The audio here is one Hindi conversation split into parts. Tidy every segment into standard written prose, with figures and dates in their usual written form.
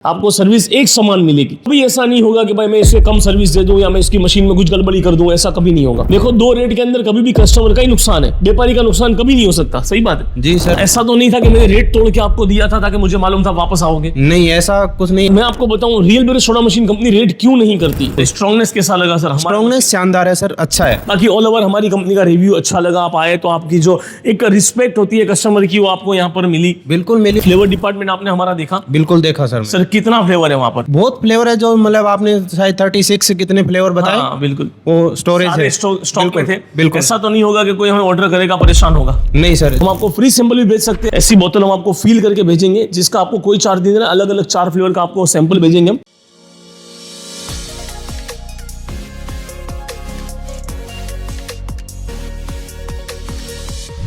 आपको सर्विस एक समान मिलेगी। कभी ऐसा नहीं होगा कि भाई मैं इसे कम सर्विस दे दूं या मैं इसकी मशीन में कुछ गड़बड़ी कर दूं, ऐसा कभी नहीं होगा। देखो, दो रेट के अंदर कभी भी कस्टमर का ही नुकसान है, व्यापारी का नुकसान कभी नहीं हो सकता। सही बात है जी सर। ऐसा तो नहीं था कि मैंने रेट तोड़ के आपको दिया था ताकि मुझे मालूम था वापस आओगे। नहीं, ऐसा कुछ नहीं। मैं आपको बताऊं, real bureaus soda machine company rate क्यों नहीं करती। स्ट्रॉन्गनेस कैसा लगा सर? स्ट्रॉन्गनेस शानदार है सर, अच्छा है। बाकी ऑल ओवर हमारी कंपनी का रिव्यू अच्छा लगा। आप आए तो आपकी जो एक रिस्पेक्ट होती है कस्टमर की, वो आपको यहाँ पर मिली। बिल्कुल मिली। फ्लेवर डिपार्टमेंट आपने हमारा देखा? बिल्कुल देखा सर। सर कितना फ्लेवर है वहाँ पर? बहुत फ्लेवर है, जो मतलब आपने शायद 36 कितने फ्लेवर बताए। हाँ, बिल्कुल। वो स्टोरेज है, स्टॉक में थे। बिल्कुल। ऐसा तो नहीं होगा कि कोई हमें ऑर्डर करेगा परेशान होगा। नहीं सर। हम आपको फ्री सैंपल भी भेज सकते हैं। ऐसी बोतल हम आपको फील करके भेजेंगे जिसका आपको कोई चार्ज नहीं देना। अलग अलग 4 फ्लेवर का आपको सैंपल भेजेंगे हम।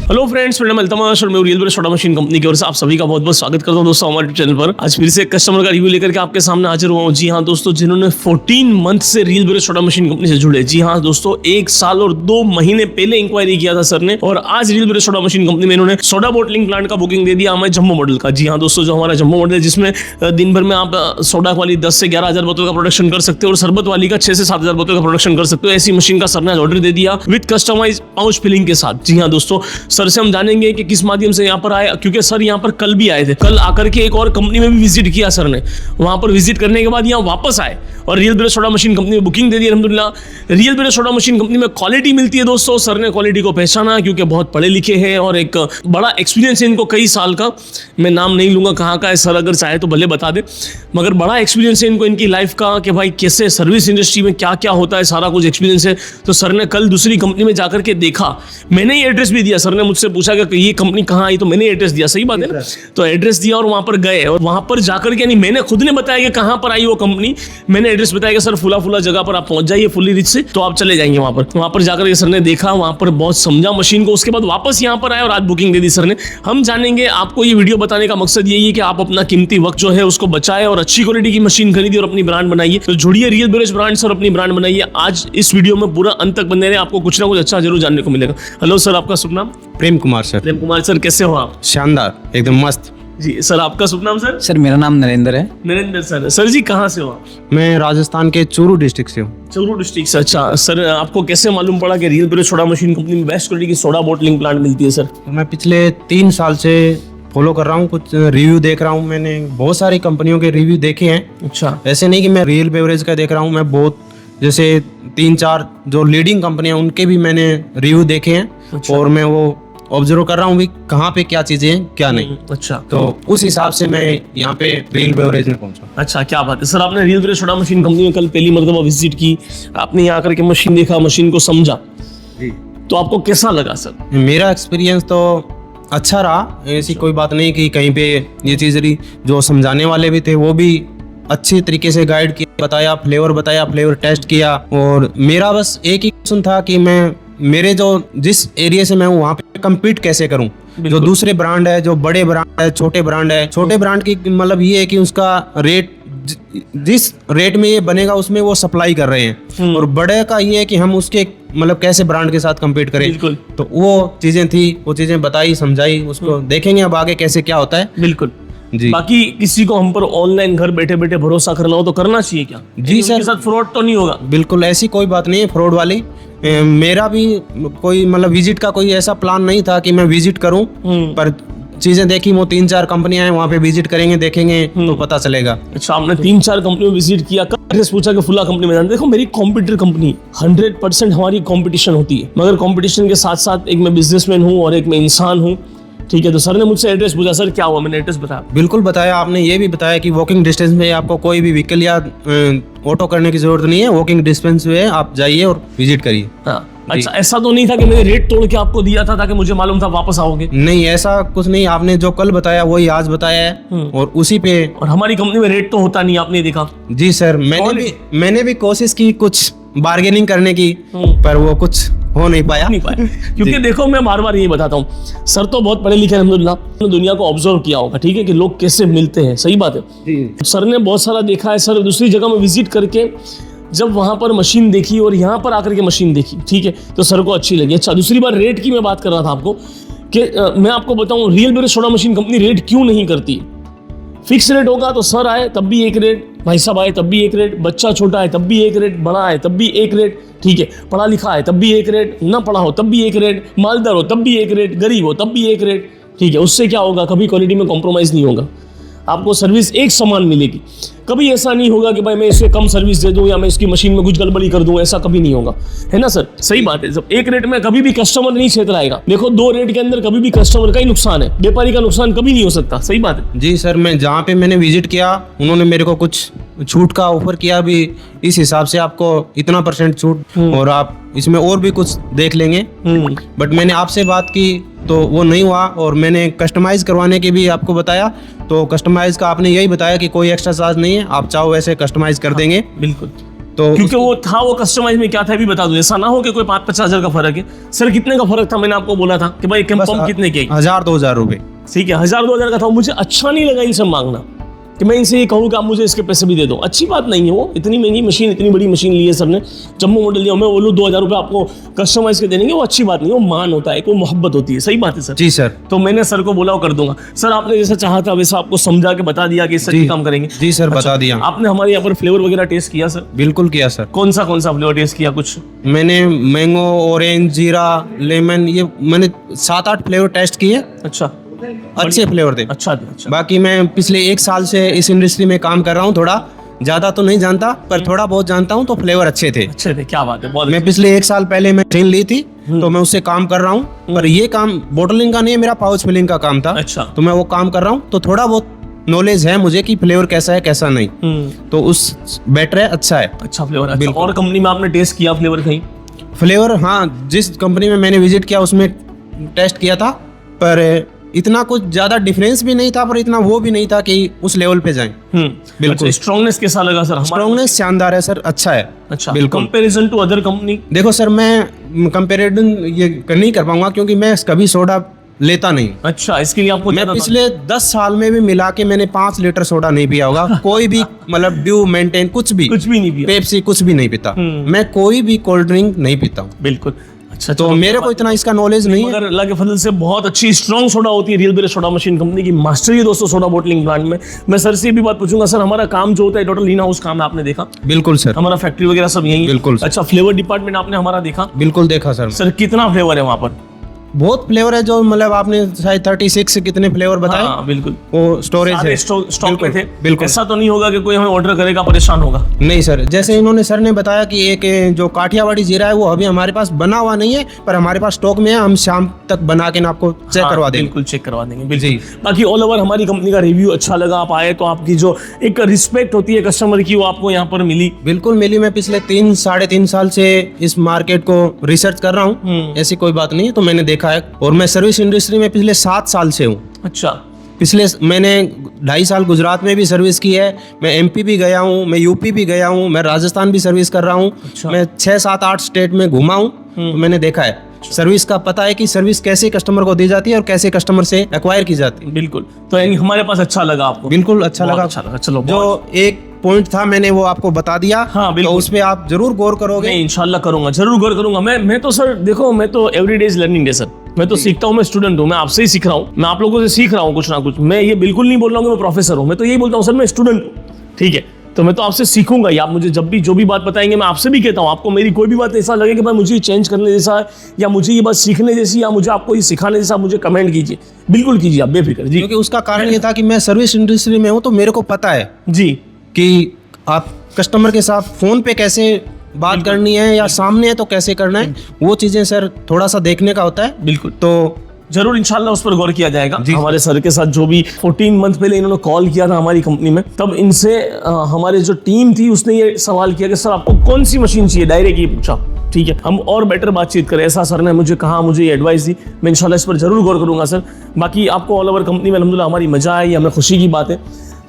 हेलो फ्रेंड्स, मेरा नाम अल्तमाश और मैं real bureaus soda machine company की ओर से आप सभी का बहुत बहुत स्वागत करता हूं दोस्तों हमारे चैनल पर। आज फिर से एक कस्टमर का रिव्यू लेकर के आपके सामने हाजिर हुआ हूं। जी हां दोस्तों, जिन्होंने 14 मंथ से real bureaus soda machine company से जुड़े। जी हां दोस्तों, 1 साल और 2 महीने पहले इंक्वायरी किया था सर ने, और आज real bureaus soda machine company में इन्होंने सोडा बोटलिंग प्लांट का बुकिंग दे दिया हमें, जम्बो मॉडल का। जी हां दोस्तों, जो हमारा जम्बो मॉडल है जिसमें दिन भर में आप सोडा वाली 10 से 11 हजार बोतल का प्रोडक्शन कर सकते हो और शरबत वाली का 6 से 7 हजार बोतल का प्रोडक्शन कर सकते हो। ऐसी मशीन का सर ने ऑर्डर दे दिया विद कस्टमाइज पाउच फिलिंग के साथ। जी हां दोस्तों, सर से हम जानेंगे कि किस माध्यम से यहाँ पर आए, क्योंकि सर यहाँ पर कल भी आए थे। कल आकर के एक और कंपनी में भी विजिट किया सर ने। वहां पर विजिट करने के बाद यहाँ वापस आए और real bureaus soda machine company में बुकिंग दे दी। अल्हम्दुलिल्लाह, real bureaus soda machine company में क्वालिटी मिलती है दोस्तों। सर ने क्वालिटी को पहचाना क्योंकि बहुत पढ़े लिखे हैं और एक बड़ा एक्सपीरियंस है इनको, कई साल का। मैं नाम नहीं लूंगा कहाँ का है सर, अगर चाहे तो भले बता दे, मगर बड़ा एक्सपीरियंस है इनको इनकी लाइफ का कि भाई कैसे सर्विस इंडस्ट्री में क्या क्या होता है, सारा कुछ एक्सपीरियंस है। तो सर ने कल दूसरी कंपनी में जाकर के देखा, मैंने ये एड्रेस भी दिया। सर ने मुझसे पूछा कि ये कंपनी कहाँ आई, तो मैंने एड्रेस दिया। सही बात है ना? तो एड्रेस दिया और वहां पर गए और वहां पर जाकर के, यानी मैंने खुद ने बताया कि कहां पर आई वो कंपनी। मैंने एड्रेस बताया कि सर फुला फुला जगह पर आप पहुंच जाइए फुली रिच से, तो आप चले जाएंगे वहां पर जाकर के सर ने देखा, वहां पर बहुत समझा मशीन को। उसके बाद वापस यहां पर आए और आज बुकिंग दे दी सर ने। हम जानेंगे, आपको ये वीडियो बताने का मकसद यही है कि आप अपना कीमती वक्त जो है उसको बचाए और अच्छी क्वालिटी की मशीन खरीदिए और अपनी ब्रांड बनाइए। तो जुड़िए रियल बेरोज ब्रांड से और अपनी ब्रांड बनाइए। आज इस वीडियो में पूरा अंत तक बने रहे, आपको कुछ ना कुछ अच्छा जरूर जानने को मिलेगा। हेलो सर, आपका शुभ नाम? प्रेम कुमार सर। प्रेम कुमार सर, कैसे हो आप? शानदार, एकदम मस्त। जी सर, आपका शुभ नाम सर? सर मेरा नाम नरेंद्र है। नरेंद्र सर। सर जी कहाँ से हो आप? मैं राजस्थान के चूरू डिस्ट्रिक्ट से हूँ। चूरू डिस्ट्रिक्ट से। अच्छा सर, आपको कैसे मालूम पड़ा कि real bureaus soda machine company में बेस्ट क्वालिटी की सोडा बोटलिंग प्लांट मिलती है सर? मैं पिछले 3 साल से फॉलो कर रहा हूँ, कुछ रिव्यू देख रहा हूँ। मैंने बहुत सारी कंपनियों के रिव्यू देखे हैं। अच्छा। ऐसे नहीं कि मैं रियल बेवरेज का देख रहा हूँ, मैं बहुत जैसे 3-4 जो लीडिंग कंपनियां उनके भी मैंने रिव्यू देखे हैं। अच्छा। और मैं वो ऑब्जर्व कर रहा हूँ भी कहाँ पे क्या चीजें हैं क्या नहीं। अच्छा, तो उस हिसाब से मैं यहाँ पे रियल बेवरेज में पहुंचा। अच्छा, क्या बात है सर। आपने real bureaus soda machine company में कल पहली मर्तबा विजिट की, आपने यहाँ आकर के मशीन देखा, मशीन को समझा, जी, तो आपको कैसा लगा सर? मेरा एक्सपीरियंस तो अच्छा रहा। ऐसी कोई बात नहीं कि कहीं पे ये चीज़ रही। जो समझाने वाले भी थे वो भी अच्छी तरीके से गाइड किया, बताया, फ्लेवर टेस्ट किया। और मेरा बस एक ही क्वेश्चन था कि मैं मेरे जो जिस एरिया से मैं हूँ वहाँ पे कम्पीट कैसे करूँ। जो दूसरे ब्रांड है, जो बड़े ब्रांड है, छोटे ब्रांड है, छोटे ब्रांड की मतलब ये है कि उसका रेट जिस रेट में ये बनेगा उसमें वो सप्लाई कर रहे हैं, और बड़े का ये है कि हम उसके मतलब कैसे ब्रांड के साथ कम्पीट करें। बिल्कुल। तो वो चीजें थी, वो चीजें बताई, समझाई, उसको देखेंगे अब आगे कैसे क्या होता है। बिल्कुल जी। बाकी किसी को हम पर ऑनलाइन घर बैठे बैठे भरोसा करना हो तो करना चाहिए क्या? जी सर। उनके साथ फ्रॉड तो नहीं होगा? बिल्कुल ऐसी कोई बात नहीं है फ्रॉड वाली। मेरा भी कोई मतलब विजिट का कोई ऐसा प्लान नहीं था कि मैं विजिट करूं, पर चीजें देखी, वो 3-4 कंपनियां हैं, वहाँ पे विजिट करेंगे, देखेंगे तो पता चलेगा। अच्छा, आपने 3-4 कंपनी में विजिट किया, एड्रेस पूछा कि फुला कंपनी में जाना। देखो, मेरी कॉम्पिटिटर कंपनी 100% हमारी कंपटीशन होती है, मगर कंपटीशन के साथ साथ एक मैं बिजनेसमैन हूँ और एक मैं इंसान हूँ। ठीक है, तो सर ने मुझसे एड्रेस पूछा, सर क्या हुआ? मैंने एड्रेस बताया। बिल्कुल बताया। आपने ये भी बताया कि वॉकिंग डिस्टेंस में आपको कोई भी व्हीकल या ऑटो करने की जरूरत नहीं है, वॉकिंग डिस्टेंस में आप जाइए और विजिट करिए। हाँ। अच्छा, ऐसा तो नहीं था कि मैंने रेट तोड़ के आपको दिया था ताकि मुझे मालूम था वापस आओगे? नहीं, ऐसा कुछ नहीं। आपने जो कल बताया वही आज बताया है और उसी पे। और हमारी कंपनी में रेट तो होता नहीं, आपने देखा। जी सर, मैंने भी कोशिश की कुछ बार्गेनिंग करने की, पर वो कुछ हो नहीं पाया। क्योंकि देखो, मैं बार बार यही बताता हूँ, सर तो बहुत पढ़े लिखे अल्हम्दुलिल्लाह, दुनिया को ऑब्जर्व किया होगा, ठीक है, कि लोग कैसे मिलते हैं। सही बात है जी। सर ने बहुत सारा देखा है। सर दूसरी जगह में विजिट करके जब वहां पर मशीन देखी और यहाँ पर आकर के मशीन देखी, ठीक है, तो सर को अच्छी लगी। अच्छा, दूसरी बार रेट की मैं बात कर रहा था आपको कि मैं आपको बताऊं, real bureaus soda machine company rate क्यों नहीं करती। फिक्स रेट होगा तो सर आए तब भी एक रेट, भाई साहब आए तब भी एक रेट, बच्चा छोटा है तब भी एक रेट, बड़ा है तब भी एक रेट, ठीक है, पढ़ा लिखा है तब भी एक रेट, ना पढ़ा हो तब भी एक रेट, मालदार हो तब भी एक रेट, गरीब हो तब भी एक रेट, ठीक है। उससे क्या होगा, कभी क्वालिटी में कॉम्प्रोमाइज़ नहीं होगा, आपको सर्विस एक समान मिलेगी। कभी ऐसा नहीं होगा कि भाई मैं इसे कम सर्विस दे दूं या मैं इसकी मशीन में कुछ गड़बड़ी कर दूं, ऐसा कभी नहीं होगा, है ना सर? सही बात है। जब एक रेट में कभी भी कस्टमर नहीं छेतराएगा। देखो 2 रेट के अंदर कभी भी कस्टमर का ही नुकसान है, व्यापारी का नुकसान कभी नहीं हो सकता। सही बात है जी सर, मैं जहाँ पे मैंने विजिट किया उन्होंने मेरे को कुछ छूट का ऑफर किया भी, इस हिसाब से आपको इतना % छूट और आप इसमें और भी कुछ देख लेंगे। बट मैंने आपसे बात की तो वो नहीं हुआ और मैंने कस्टमाइज़ करवाने के भी आपको बताया, तो कस्टमाइज़ का आपने यही बताया कि कोई एक्स्ट्रा चार्ज नहीं है, आप चाहो वैसे कस्टमाइज़ कर देंगे। बिल्कुल, तो क्योंकि वो था, वो कस्टमाइज में क्या था भी बता दूं, ऐसा ना हो कि कोई 5-50 हज़ार का फर्क है। सर कितने का फर्क था, मैंने आपको बोला था कि भाई पंप कितने के, 1000-2000 रुपए, ठीक है, 1000-2000 का था। मुझे अच्छा नहीं लगा इनसे मांगना कि मैं इनसे ये कहूँ कि आप मुझे इसके पैसे भी दे दो, अच्छी बात नहीं है। वो इतनी महंगी मशीन, इतनी बड़ी मशीन ली है सर ने, जम्बो मॉडल लिया, मैं बोलूँ 2000 रुपये आपको कस्टमाइज के देंगे, वो अच्छी बात नहीं, वो मान होता है, वो मोहब्बत होती है। सही बात है सर। जी सर। तो मैंने सर को बोला वो कर दूंगा। सर आपने जैसा चाहा था वैसा आपको समझा के बता दिया कि इससे भी काम करेंगे। जी सर, बता दिया। आपने हमारे यहाँ पर फ्लेवर वगैरह टेस्ट किया सर? बिल्कुल किया सर। कौन सा फ्लेवर टेस्ट किया? कुछ मैंने मैंगो, ऑरेंज, जीरा, लेमन, ये मैंने 7-8 फ्लेवर टेस्ट किए। अच्छा, अच्छे फ्लेवर थे। अच्छा। बाकी मैं पिछले 1 साल से इस इंडस्ट्री में काम कर रहा हूँ, थोड़ा ज़्यादा तो नहीं जानता पर थोड़ा बहुत जानता हूँ, तो फ्लेवर अच्छे थे। अच्छे थे, क्या बात है, बहुत मैं पिछले 1 साल पहले मैं ट्रेन ली थी तो मैं उससे काम कर रहा हूँ, पर ये काम बोटलिंग का नहीं है, मेरा पाउच फिलिंग का काम था। अच्छा। तो मैं वो काम कर रहा हूँ, तो थोड़ा बहुत नॉलेज है मुझे कि फ्लेवर कैसा है कैसा नहीं, तो उस बेटर है, अच्छा है। अच्छा फ्लेवर, अच्छा। और कंपनी में आपने टेस्ट किया फ्लेवर कहीं? फ्लेवर हाँ, जिस कंपनी में मैंने विजिट किया उसमें टेस्ट किया था, पर इतना कुछ ज्यादा डिफरेंस भी नहीं था, पर इतना वो भी नहीं था कि उस लेवल पे जाएं। बिल्कुल। स्ट्रॉन्गनेस कैसा लगा सर? स्ट्रॉन्गनेस शानदार है सर, अच्छा है। अच्छा, बिल्कुल। Comparison to other company? देखो सर, मैं कंपैरिजन ये नहीं कर पाऊंगा क्योंकि मैं कभी सोडा लेता नहीं। अच्छा, इसके लिए आपको मैं पिछले 10 साल में भी मिला के मैंने 5 लीटर सोडा नहीं पिया होगा, कोई भी मतलब ड्यू मेंटेन कुछ भी नहीं पिया, पेप्सी कुछ भी नहीं पीता, मैं कोई भी कोल्ड ड्रिंक नहीं पीता हूँ। बिल्कुल। अच्छा, तो मेरे को इतना इसका नॉलेज नहीं है, मगर अल्लाह के फजल से बहुत अच्छी स्ट्रॉन्ग सोडा होती है। रियल बेरे सोडा मशीन कंपनी की मास्टरी है दोस्तों सोडा बोटलिंग ब्रांड में। मैं सर से भी बात पूछूंगा, सर हमारा काम जो होता है टोटल इन हाउस काम है, आपने देखा? बिल्कुल सर। हमारा फैक्ट्री वगैरह सब यही है? बिल्कुल। अच्छा, फ्लेवर डिपार्टमेंट आपने हमारा देखा? बिल्कुल देखा सर। सर कितना फ्लेवर है वहाँ पर? बहुत फ्लेवर है, जो मतलब आपने शायद 36 कितने फ्लेवर बताए। हाँ, बिल्कुल। वो स्टोरेज है, स्टॉक में थे। बिल्कुल। ऐसा तो नहीं होगा कि कोई हमें ऑर्डर करेगा परेशान होगा? नहीं सर, जैसे इन्होंने सर ने बताया कि एक जो काठियावाड़ी जीरा है वो अभी हमारे पास बना हुआ नहीं है, पर हमारे पास स्टॉक में है, हम शाम तक बना के आपको चेक करवा देंगे। बिल्कुल चेक करवा देंगे, बिल्कुल। बाकी ऑल ओवर हमारी कंपनी का रिव्यू अच्छा लगा, आप आए तो आपकी जो एक रिस्पेक्ट होती है कस्टमर की वो आपको यहाँ पर मिली? बिल्कुल मिली। मैं पिछले 3-3.5 साल से इस मार्केट को रिसर्च कर रहा हूँ, ऐसी कोई बात नहीं है, तो मैंने देखा है। और मैं सर्विस इंडस्ट्री में पिछले 7 साल से हूँ। अच्छा। पिछले मैंने 2.5 साल गुजरात में भी सर्विस की है, मैं MP भी गया हूँ, मैं UP भी गया हूँ, मैं राजस्थान भी सर्विस कर रहा हूँ। अच्छा। मैं 6-7-8 स्टेट में घुमा हूँ, तो मैंने देखा है सर्विस का, पता है कि सर्विस कैसे कस्टमर को दी जाती है और कैसे कस्टमर से एक्वायर की जाती है। बिल्कुल। तो यानी हमारे पास अच्छा लगा आपको? बिल्कुल अच्छा लगा। चलो, जो एक पॉइंट था मैंने वो आपको बता दिया। हाँ, बिल्कुल। तो उस पे आप जरूर गौर करोगे? नहीं, इंशाल्लाह करूंगा, जरूर गौर करूंगा। मैं तो सर देखो, मैं तो everyday is learning day sir. मैं तो सीखता हूँ, मैं स्टूडेंट हूँ, मैं आपसे ही सीख रहा हूँ, मैं आप लोगों से सीख रहा हूँ कुछ ना कुछ। मैं ये बिल्कुल नहीं बोल रहा हूँ कि मैं प्रोफेसर हूँ, मैं तो यही बोलता हूँ सर मैं स्टूडेंट हूँ, ठीक है? तो मैं तो आपसे सीखूंगा ही। आप मुझे जब भी जो भी बात बताएंगे, मैं आपसे भी कहता हूँ, आपको मेरी कोई भी बात ऐसा लगे कि भाई मुझे चेंज करने जैसा है या मुझे ये बात सीखने जैसी या मुझे आपको ये सिखाने जैसा, मुझे कमेंट कीजिए, बिल्कुल कीजिए, आप बेफिक्र जी। क्योंकि उसका कारण ये था कि मैं सर्विस इंडस्ट्री में हूँ, तो मेरे को पता है जी कि आप कस्टमर के साथ फोन पे कैसे बात करनी है या सामने है तो कैसे करना है, वो चीजें सर थोड़ा सा देखने का होता है। बिल्कुल। तो जरूर इंशाल्लाह उस पर गौर किया जाएगा। हमारे सर के साथ जो भी 14 मंथ पहले इन्होंने कॉल किया था हमारी कंपनी में, तब इनसे हमारे जो टीम थी उसने ये सवाल किया कि सर आपको कौन सी मशीन चाहिए, डायरेक्ट ये पूछा, ठीक है? हम और बेटर बातचीत करें, ऐसा सर ने मुझे कहा, मुझे ये एडवाइस दी। मैं इंशाल्लाह इस पर जरूर गौर करूंगा सर। बाकी आपको ऑल ओवर कंपनी में अल्हम्दुलिल्लाह हमारी मजा आई, हमें खुशी की बात है।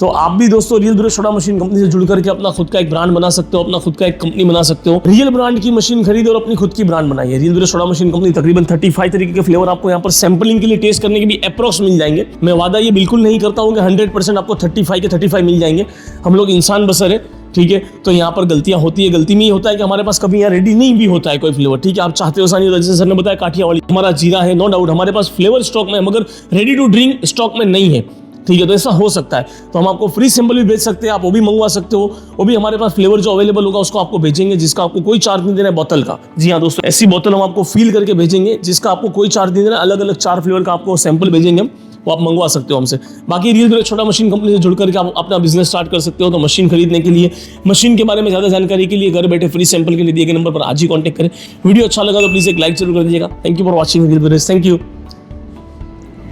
तो आप भी दोस्तों रियल बेरे सोडा मशीन कंपनी से जुड़ करके अपना खुद का एक ब्रांड बना सकते हो, अपना खुद का एक कंपनी बना सकते हो। रियल ब्रांड की मशीन खरीदे और अपनी खुद की ब्रांड बनाइए। रियल बेरे सोडा मशीन कंपनी तकरीबन 35 तरीके के फ्लेवर आपको यहाँ पर सैंपलिंग के लिए टेस्ट करने के भी अप्रोक्स मिल जाएंगे। मैं वादा ये बिल्कुल नहीं करता हूँ कि 100% आपको 35 के 35 मिल जाएंगे। हम लोग इंसान बसर है, ठीक है? तो यहाँ पर गलतियां होती है। गलती में ये होता है कि हमारे पास कभी यहाँ रेडी नहीं भी होता है कोई फ्लेवर, ठीक है? आप चाहते हो सानी, जैसे सर ने बताया काठियावाड़ी हमारा जीरा है, नो डाउट हमारे पास फ्लेवर स्टॉक में है, मगर रेडी टू ड्रिंक स्टॉक में नहीं है, ठीक है, तो ऐसा हो सकता है, तो हम आपको फ्री सैंपल भी भेज सकते हैं, आप वो भी मंगवा सकते हो। वो भी हमारे पास फ्लेवर जो अवेलेबल होगा उसको आपको भेजेंगे, जिसका आपको कोई चार्ज नहीं देना है बोतल का। जी हाँ दोस्तों, ऐसी बोतल हम आपको फील करके भेजेंगे जिसका आपको कोई चार्ज नहीं देना है। अलग अलग 4 फ्लेवर का आपको सैंपल भेजेंगे हम, वो आप मंगवा सकते हो हमसे। बाकी रियल ब्रेक छोटा मशीन कंपनी से जुड़ करके आप अपना बिजनेस स्टार्ट कर सकते हो। तो मशीन खरीदने के लिए, मशीन के बारे में ज़्यादा जानकारी के लिए घर बैठे फ्री सैंपल के लिए दिए गए नंबर पर आज ही कॉन्टैक्ट करें। वीडियो अच्छा लगा तो प्लीज़ एक लाइक जरूर कर दीजिएगा। Thank you for watching real break. Thank you.